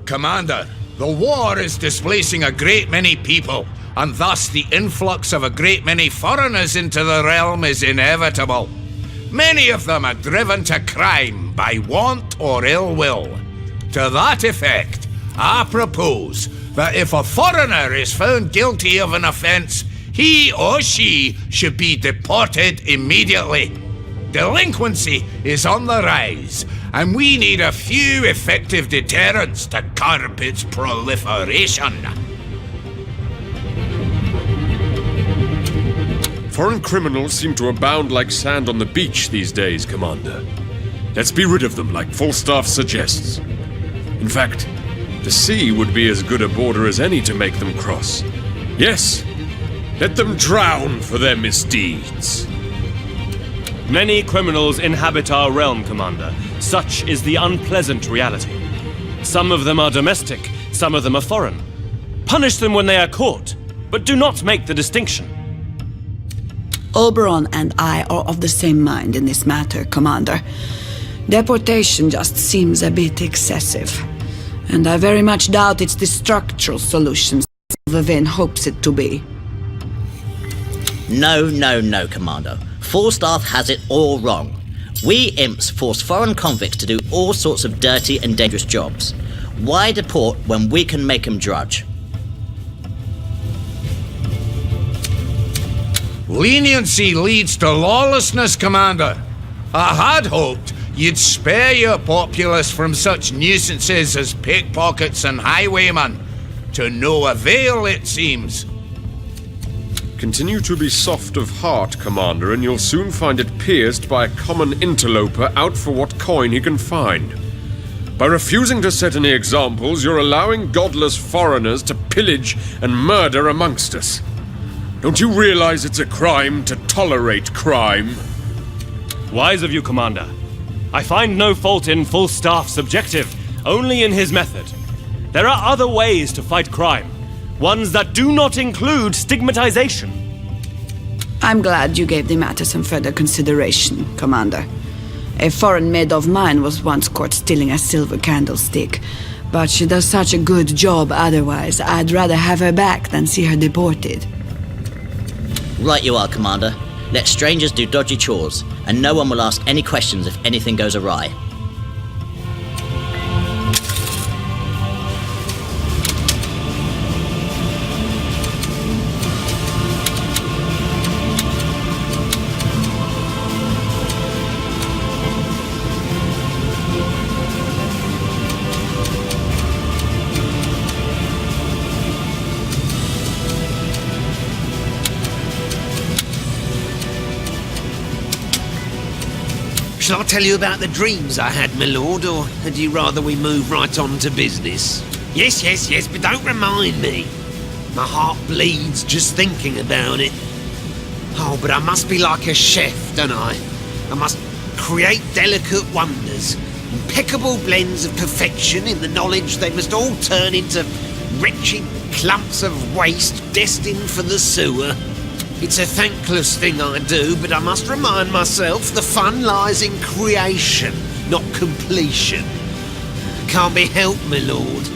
Commander, the war is displacing a great many people, and thus the influx of a great many foreigners into the realm is inevitable. Many of them are driven to crime by want or ill will. To that effect, I propose that if a foreigner is found guilty of an offence, he or she should be deported immediately. Delinquency is on the rise, and we need a few effective deterrents to curb its proliferation. Foreign criminals seem to abound like sand on the beach these days, Commander. Let's be rid of them like Falstaff suggests. In fact, the sea would be as good a border as any to make them cross. Yes, let them drown for their misdeeds. Many criminals inhabit our realm, Commander. Such is the unpleasant reality. Some of them are domestic, some of them are foreign. Punish them when they are caught, but do not make the distinction. Oberon and I are of the same mind in this matter, Commander. Deportation just seems a bit excessive, and I very much doubt it's the structural solution Silvervein hopes it to be. No, Commander. Falstaff has it all wrong. We imps force foreign convicts to do all sorts of dirty and dangerous jobs. Why deport when we can make them drudge? Leniency leads to lawlessness, Commander. I had hoped you'd spare your populace from such nuisances as pickpockets and highwaymen. To no avail, it seems. Continue to be soft of heart, Commander, and you'll soon find it pierced by a common interloper out for what coin he can find. By refusing to set any examples, you're allowing godless foreigners to pillage and murder amongst us. Don't you realize it's a crime to tolerate crime? Wise of you, Commander. I find no fault in Falstaff's objective, only in his method. There are other ways to fight crime, ones that do not include stigmatization. I'm glad you gave the matter some further consideration, Commander. A foreign maid of mine was once caught stealing a silver candlestick, but she does such a good job otherwise, I'd rather have her back than see her deported. Right you are, Commander. Let strangers do dodgy chores, and no one will ask any questions if anything goes awry. Shall I tell you about the dreams I had, my lord, or had you rather we move right on to business? Yes, but don't remind me. My heart bleeds just thinking about it. Oh, but I must be like a chef, don't I? I must create delicate wonders, impeccable blends of perfection in the knowledge they must all turn into wretched clumps of waste destined for the sewer. It's a thankless thing I do, but I must remind myself the fun lies in creation, not completion. Can't be helped, my lord.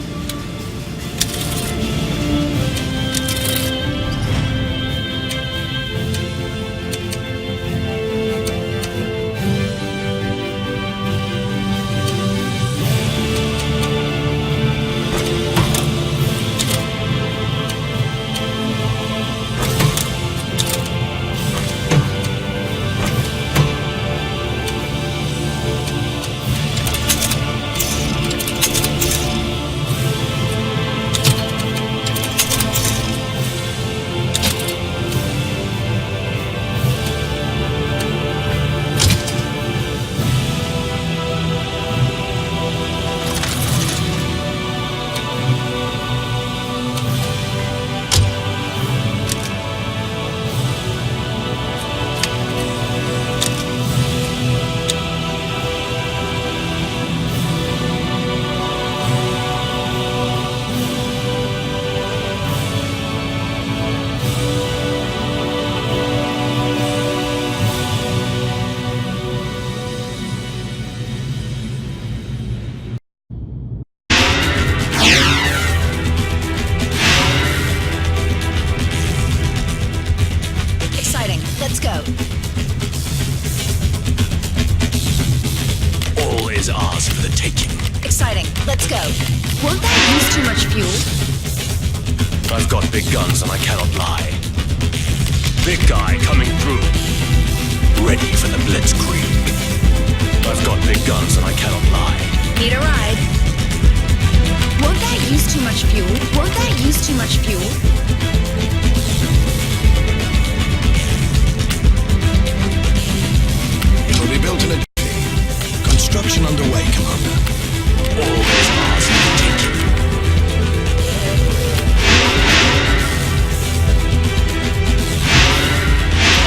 is ours for the taking. Exciting. Let's go. Won't that use too much fuel? I've got big guns and I cannot lie. Big guy coming through. Ready for the blitzkrieg. I've got big guns and I cannot lie. Need a ride? Won't that use too much fuel? Won't that use too much fuel? It'll be built in a jiffy. Construction underway, Commander. All is ours for the taking.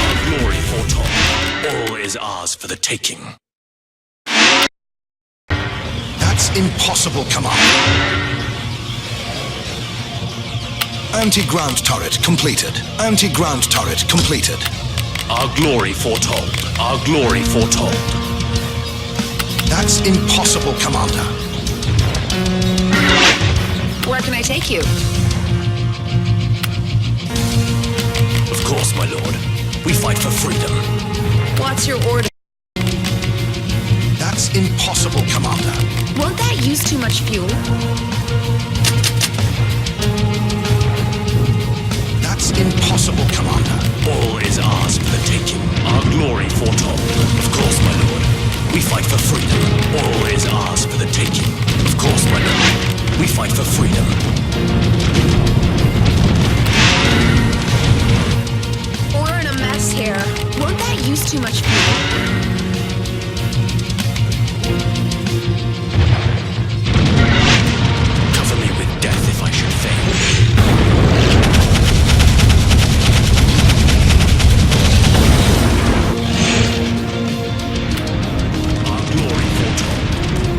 Our glory foretold. All is ours for the taking. That's impossible, Commander. Anti-ground turret completed. Anti-ground turret completed. Our glory foretold. Our glory foretold. That's impossible, Commander. Where can I take you? Of course, my lord. We fight for freedom. What's your order? That's impossible, Commander. Won't that use too much fuel? That's impossible, Commander. All is ours for the taking. Our glory foretold. Of course, my lord. We fight for freedom. All is ours for the taking. Of course, my lord. We fight for freedom. We're in a mess here. Won't that use too much fuel? Cover me with death if I should fail. Our glory foretold.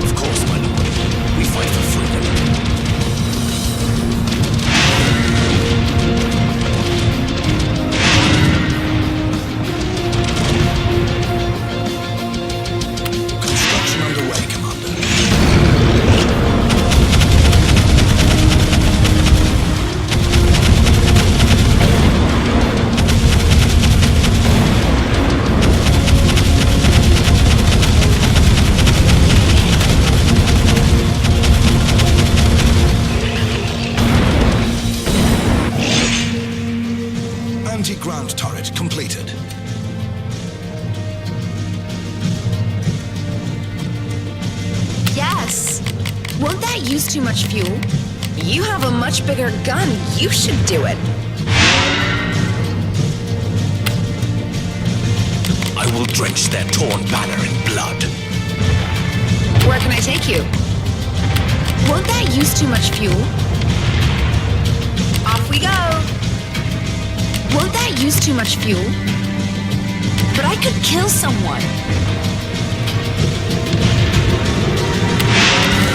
Of course, my lord. We fight for freedom. Construction underway, Commander. Anti-ground turret completed. Yes. Won't that use too much fuel? You have a much bigger gun. You should do it. I will drench their torn banner in blood. Where can I take you? Won't that use too much fuel? Off we go. Won't that use too much fuel? But I could kill someone.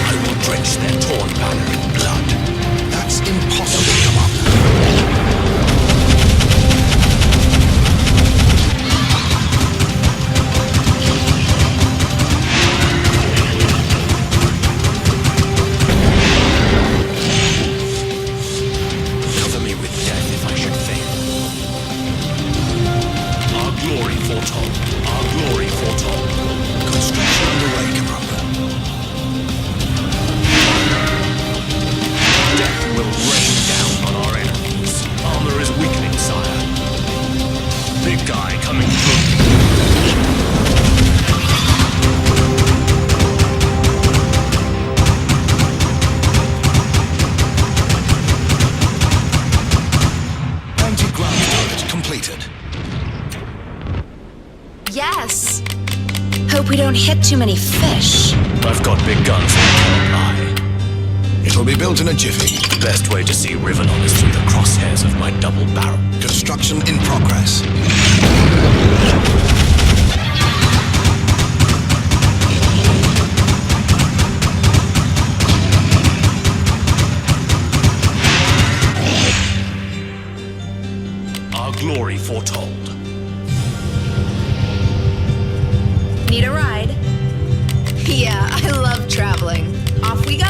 I will drench their torn banner in blood. That's impossible, Commander. Cover me with death if I should fail. Our glory foretold. Our glory foretold. Construction underway, Commander. Death will rain down on our enemies. Armor is weakening, sire. Big guy coming through. Anti-ground turret completed. Yes. Hope we don't hit too many fish. I've got big guns and I cannot lie. It'll be built in a jiffy. The best way to see Rivenon is through the crosshairs of my double barrel. Construction in progress. Our glory foretold. Need a ride? Yeah, I love traveling. Off we go.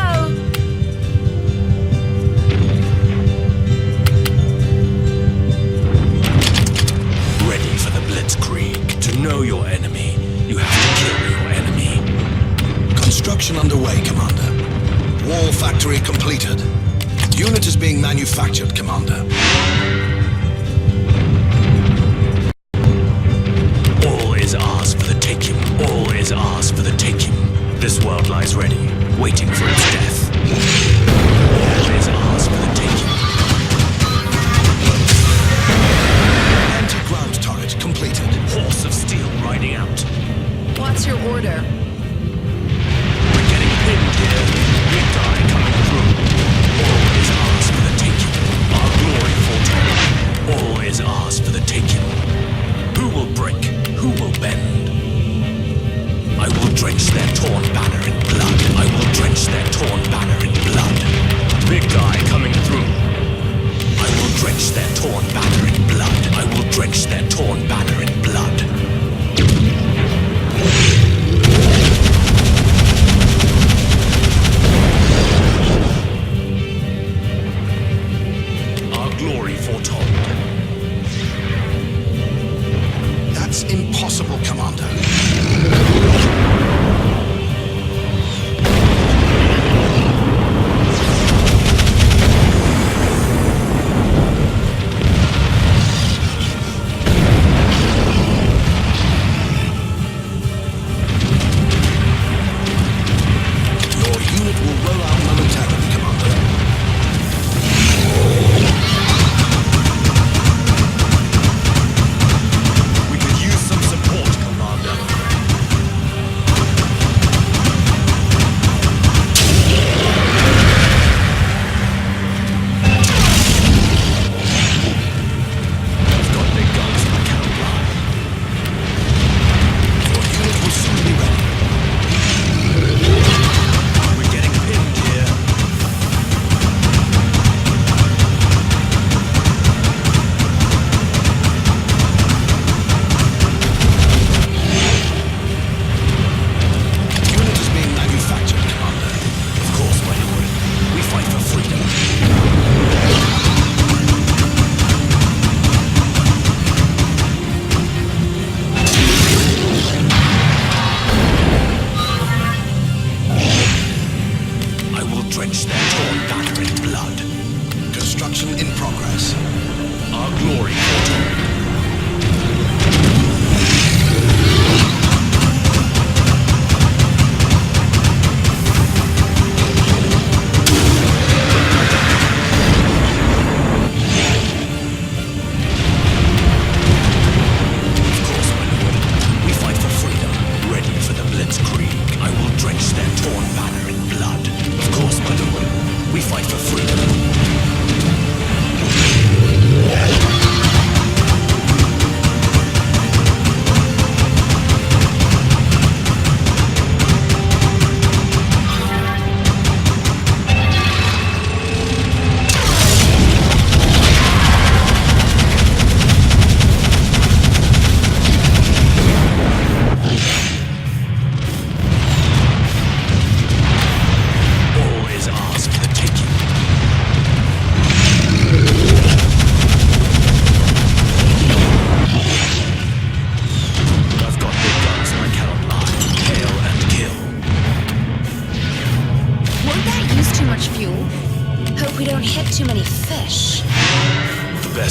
Ready for the blitzkrieg. To know your enemy, you have to kill your enemy. Construction underway, Commander. Wall factory completed. Unit is being manufactured, Commander. All is ours for the taking. All is ours for the taking. This world lies ready, waiting for its death. All is ours for the taking. Anti-ground turret completed. Horse of steel riding out. What's your order? We're getting pinned here. Big guy coming through. All is ours for the taking. Our glory foretold. All is ours for the taking. Who will break? Who will bend? I will drench their torn banner in blood. I will drench their torn banner in blood. Big guy coming through. I will drench their torn banner in blood. I will drench their torn banner in blood. Our glory foretold. That's impossible, Commander.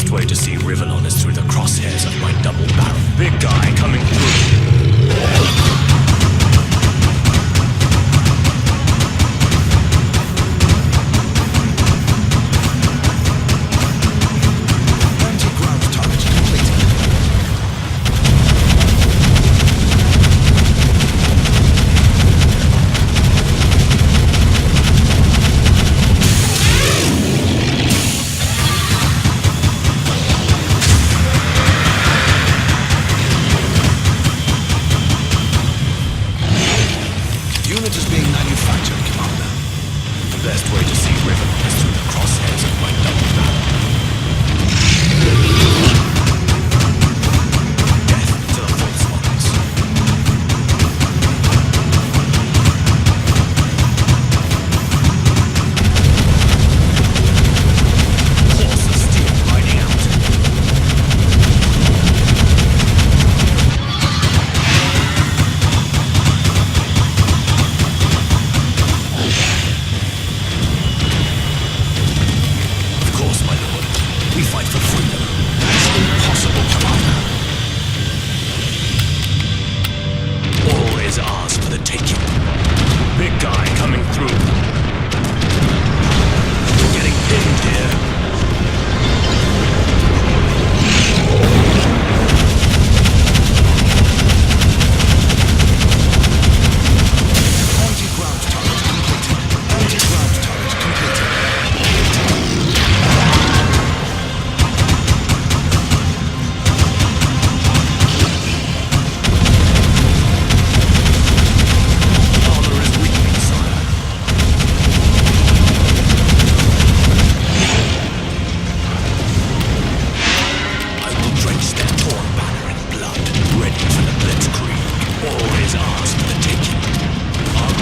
best way to see Rivellon is through the crosshairs of my double barrel. Big guy coming through.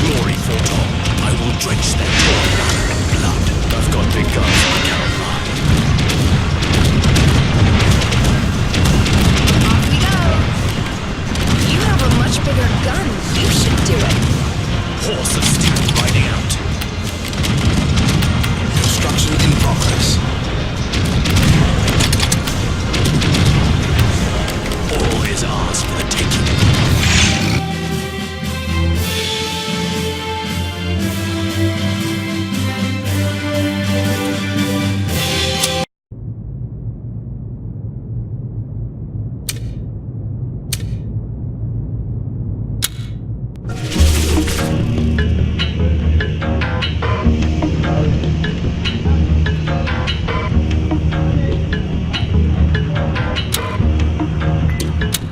glory foretold, I will drench their torn banner in blood. I've got big guns I cannot lie. Off we go. You have a much bigger gun. You should do it. Horse of steel riding out. Construction in progress. All is ours for the taking.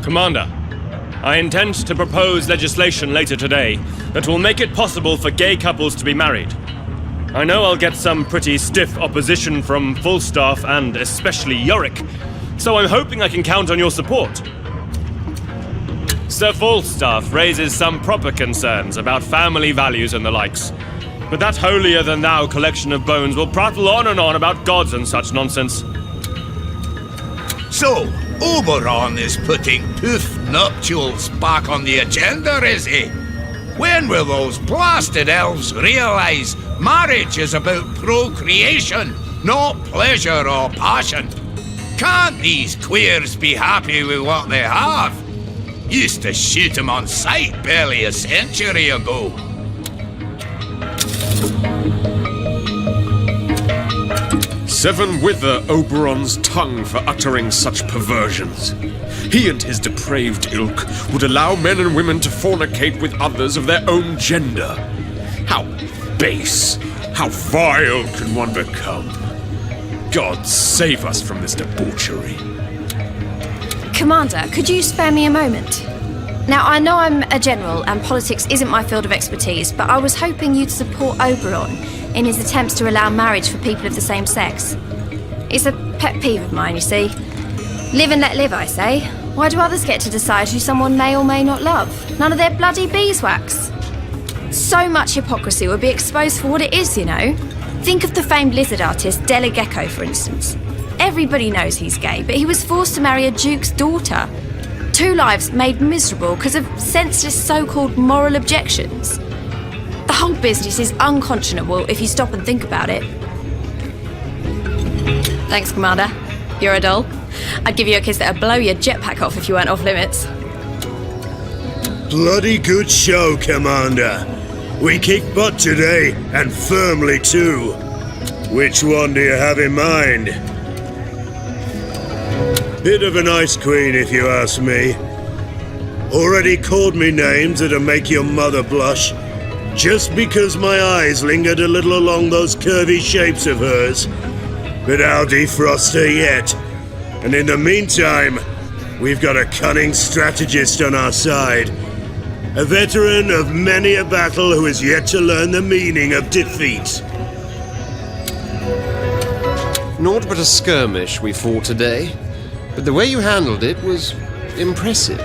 Commander, I intend to propose legislation later today that will make it possible for gay couples to be married. I know I'll get some pretty stiff opposition from Falstaff and especially Yorick, so I'm hoping I can count on your support. Sir Falstaff raises some proper concerns about family values and the likes, but that holier-than-thou collection of bones will prattle on and on about gods and such nonsense. So, Oberon is putting poof nuptials back on the agenda, is he? When will those blasted elves realize marriage is about procreation, not pleasure or passion? Can't these queers be happy with what they have? Used to shoot 'em on sight barely a century ago. Seven wither Oberon's tongue for uttering such perversions. He and his depraved ilk would allow men and women to fornicate with others of their own gender. How base, how vile can one become? God save us from this debauchery. Commander, could you spare me a moment? Now, I know I'm a general and politics isn't my field of expertise, but I was hoping you'd support Oberon in his attempts to allow marriage for people of the same sex. It's a pet peeve of mine, you see. Live and let live, I say. Why do others get to decide who someone may or may not love? None of their bloody beeswax. So much hypocrisy would be exposed for what it is, you know. Think of the famed lizard artist Della Gecko, for instance. Everybody knows he's gay, but he was forced to marry a duke's daughter. 2 lives made miserable because of senseless so-called moral objections. The whole business is unconscionable if you stop and think about it. Thanks, Commander. You're a doll. I'd give you a kiss that'd blow your jetpack off if you weren't off limits. Bloody good show, Commander. We kicked butt today, and firmly too. Which one do you have in mind? Bit of an ice queen, if you ask me. Already called me names that'll make your mother blush, just because my eyes lingered a little along those curvy shapes of hers. But I'll defrost her yet. And in the meantime, we've got a cunning strategist on our side. A veteran of many a battle who has yet to learn the meaning of defeat. Naught but a skirmish we fought today, but the way you handled it was impressive.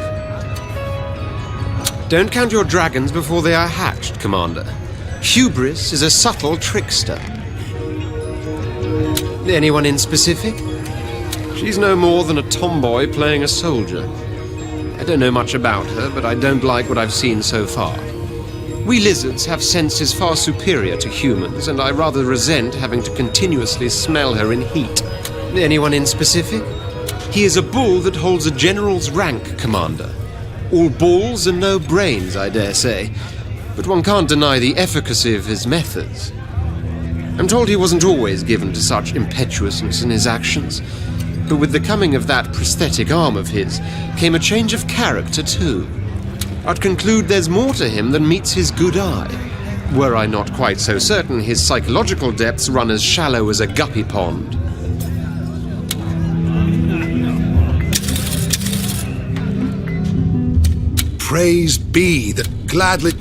Don't count your dragons before they are hatched, Commander. Hubris is a subtle trickster. Anyone in specific? She's no more than a tomboy playing a soldier. I don't know much about her, but I don't like what I've seen so far. We lizards have senses far superior to humans, and I rather resent having to continuously smell her in heat. Anyone in specific? He is a bull that holds a general's rank, Commander. All balls and no brains, I dare say, but one can't deny the efficacy of his methods. I'm told he wasn't always given to such impetuousness in his actions, but with the coming of that prosthetic arm of his came a change of character too. I'd conclude there's more to him than meets his good eye, were I not quite so certain his psychological depths run as shallow as a guppy pond. Praise be that gladly...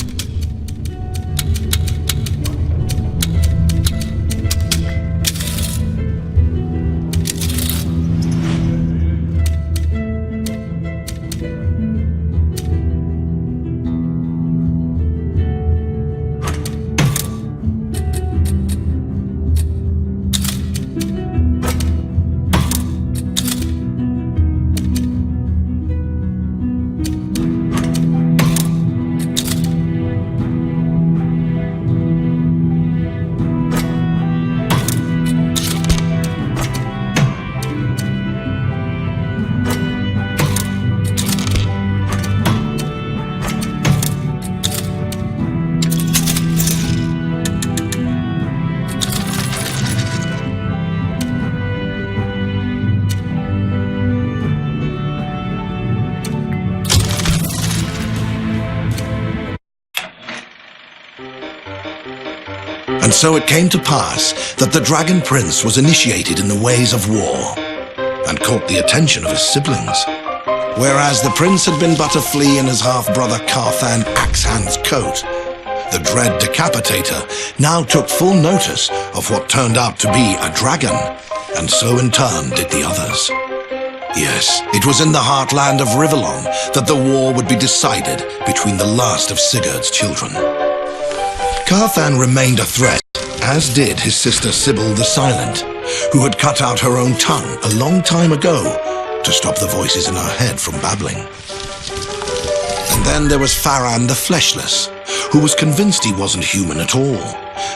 And so it came to pass that the Dragon Prince was initiated in the ways of war, and caught the attention of his siblings. Whereas the prince had been but a flea in his half-brother Carthan Axehand's coat, the dread Decapitator now took full notice of what turned out to be a dragon, and so in turn did the others. Yes, it was in the heartland of Rivellon that the war would be decided between the last of Sigurd's children. Carthan remained a threat, as did his sister Sybil the Silent, who had cut out her own tongue a long time ago to stop the voices in her head from babbling. And then there was Faran the Fleshless, who was convinced he wasn't human at all,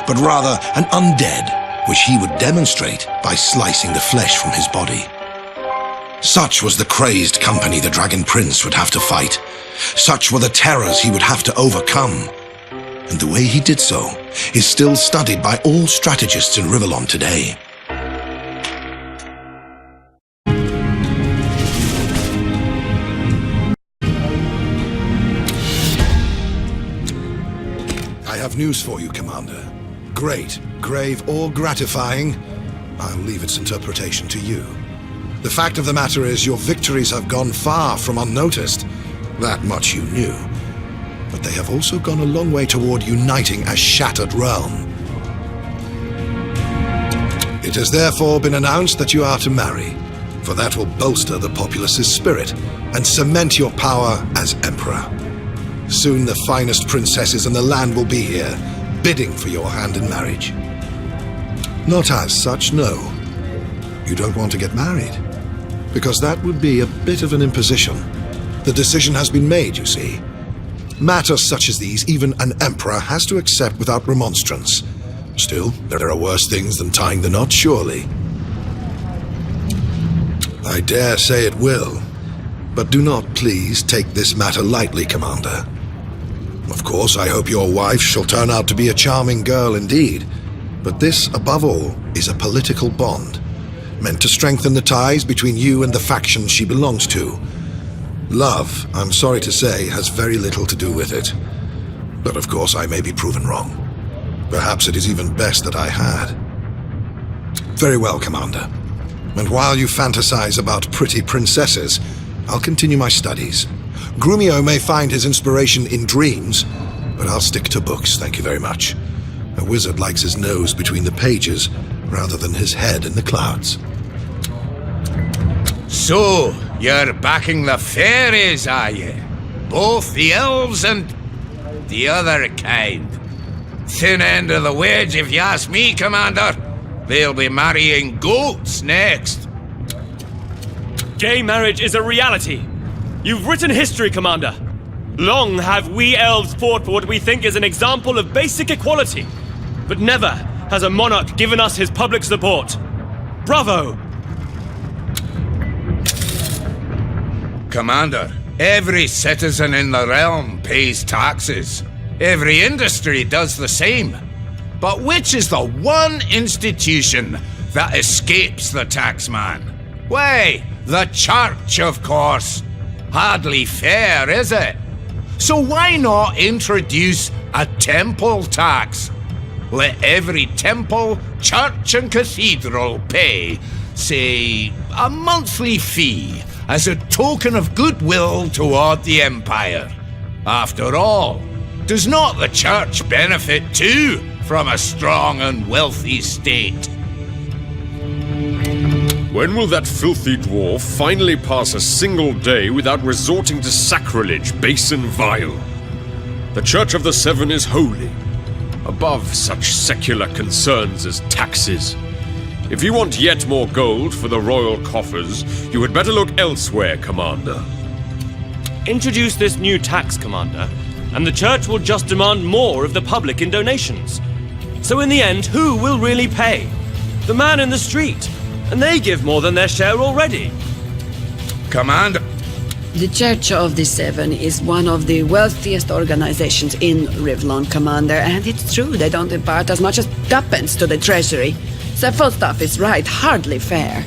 but rather an undead, which he would demonstrate by slicing the flesh from his body. Such was the crazed company the Dragon Prince would have to fight. Such were the terrors he would have to overcome. And the way he did so is still studied by all strategists in Rivellon today. I have news for you, Commander. Great, grave, or gratifying, I'll leave its interpretation to you. The fact of the matter is your victories have gone far from unnoticed. That much you knew. But they have also gone a long way toward uniting a shattered realm. It has therefore been announced that you are to marry, for that will bolster the populace's spirit and cement your power as emperor. Soon the finest princesses in the land will be here, bidding for your hand in marriage. Not as such, no. You don't want to get married, because that would be a bit of an imposition. The decision has been made, you see. Matters such as these, even an emperor has to accept without remonstrance. Still, there are worse things than tying the knot, surely. I dare say it will, but do not please take this matter lightly, Commander. Of course, I hope your wife shall turn out to be a charming girl indeed, but this, above all, is a political bond, meant to strengthen the ties between you and the faction she belongs to. Love, I'm sorry to say, has very little to do with it. But of course I may be proven wrong. Perhaps it is even best that I had. Very well, Commander. And while you fantasize about pretty princesses, I'll continue my studies. Grumio may find his inspiration in dreams, but I'll stick to books, thank you very much. A wizard likes his nose between the pages, rather than his head in the clouds. So, you're backing the fairies, are you? Both the elves and the other kind. Thin end of the wedge, if you ask me, Commander. They'll be marrying goats next. Gay marriage is a reality. You've written history, Commander. Long have we elves fought for what we think is an example of basic equality. But never has a monarch given us his public support. Bravo! Commander, every citizen in the realm pays taxes. Every industry does the same. But which is the one institution that escapes the taxman? Why, the church, of course. Hardly fair, is it? So why not introduce a temple tax? Let every temple, church and cathedral pay, say, a monthly fee as a token of goodwill toward the Empire. After all, does not the church benefit too from a strong and wealthy state? When will that filthy dwarf finally pass a single day without resorting to sacrilege, base and vile? The Church of the Seven is holy, above such secular concerns as taxes. If you want yet more gold for the royal coffers, you had better look elsewhere, Commander. Introduce this new tax, Commander, and the Church will just demand more of the public in donations. So in the end, who will really pay? The man in the street. And they give more than their share already. Commander. The Church of the Seven is one of the wealthiest organizations in Rivellon, Commander, and it's true they don't impart as much as tuppence to the treasury. So Falstaff is right, hardly fair.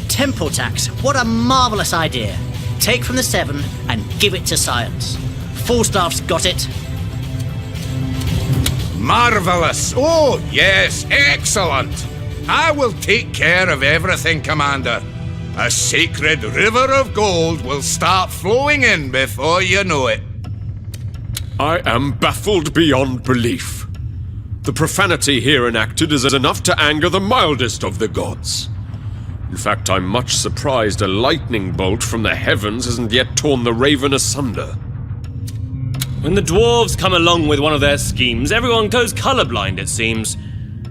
Temple tax, what a marvellous idea. Take from the Seven and give it to science. Falstaff's got it. Marvelous! Oh, yes, excellent! I will take care of everything, Commander. A sacred river of gold will start flowing in before you know it. I am baffled beyond belief. The profanity here enacted is enough to anger the mildest of the gods. In fact, I'm much surprised a lightning bolt from the heavens hasn't yet torn the raven asunder. When the dwarves come along with one of their schemes, everyone goes colorblind, it seems.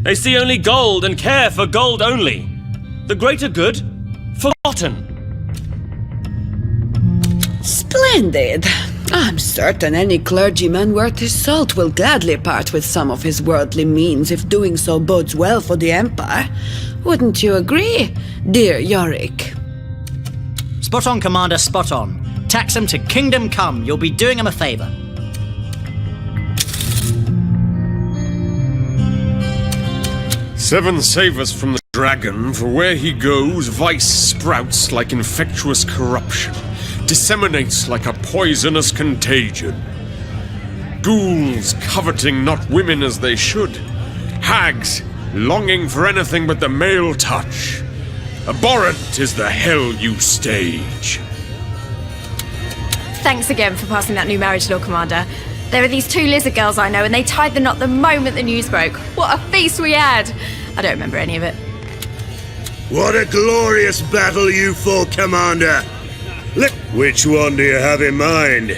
They see only gold and care for gold only. The greater good, forgotten. Splendid. I'm certain any clergyman worth his salt will gladly part with some of his worldly means if doing so bodes well for the Empire. Wouldn't you agree, dear Yorick? Spot on, Commander, spot on. Tax him to kingdom come. You'll be doing him a favor. Seven save us from the dragon, for where he goes, vice sprouts like infectious corruption, disseminates like a poisonous contagion. Ghouls coveting not women as they should, hags longing for anything but the male touch. Abhorrent is the hell you stage. Thanks again for passing that new marriage law, Commander. There are these two lizard girls I know, and they tied the knot the moment the news broke. What a feast we had! I don't remember any of it. What a glorious battle you fought, Commander! Which one do you have in mind?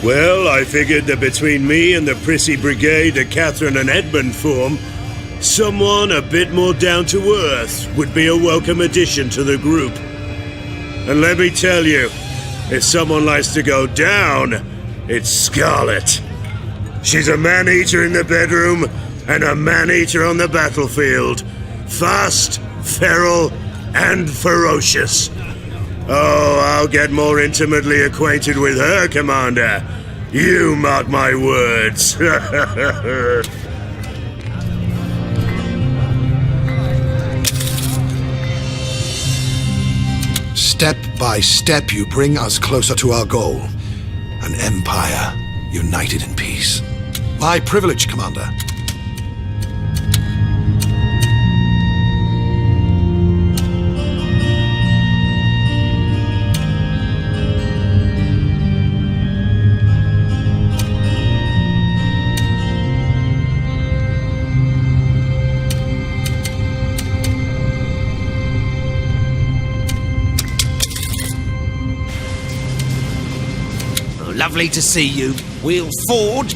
Well, I figured that between me and the prissy brigade that Catherine and Edmund form, someone a bit more down to earth would be a welcome addition to the group. And let me tell you, if someone likes to go down, it's Scarlet. She's a man-eater in the bedroom and a man-eater on the battlefield. Fast, feral, and ferocious. Oh, I'll get more intimately acquainted with her, Commander. You mark my words. Step by step, you bring us closer to our goal. An empire united in peace. My privilege, Commander. Lovely to see you. We'll forge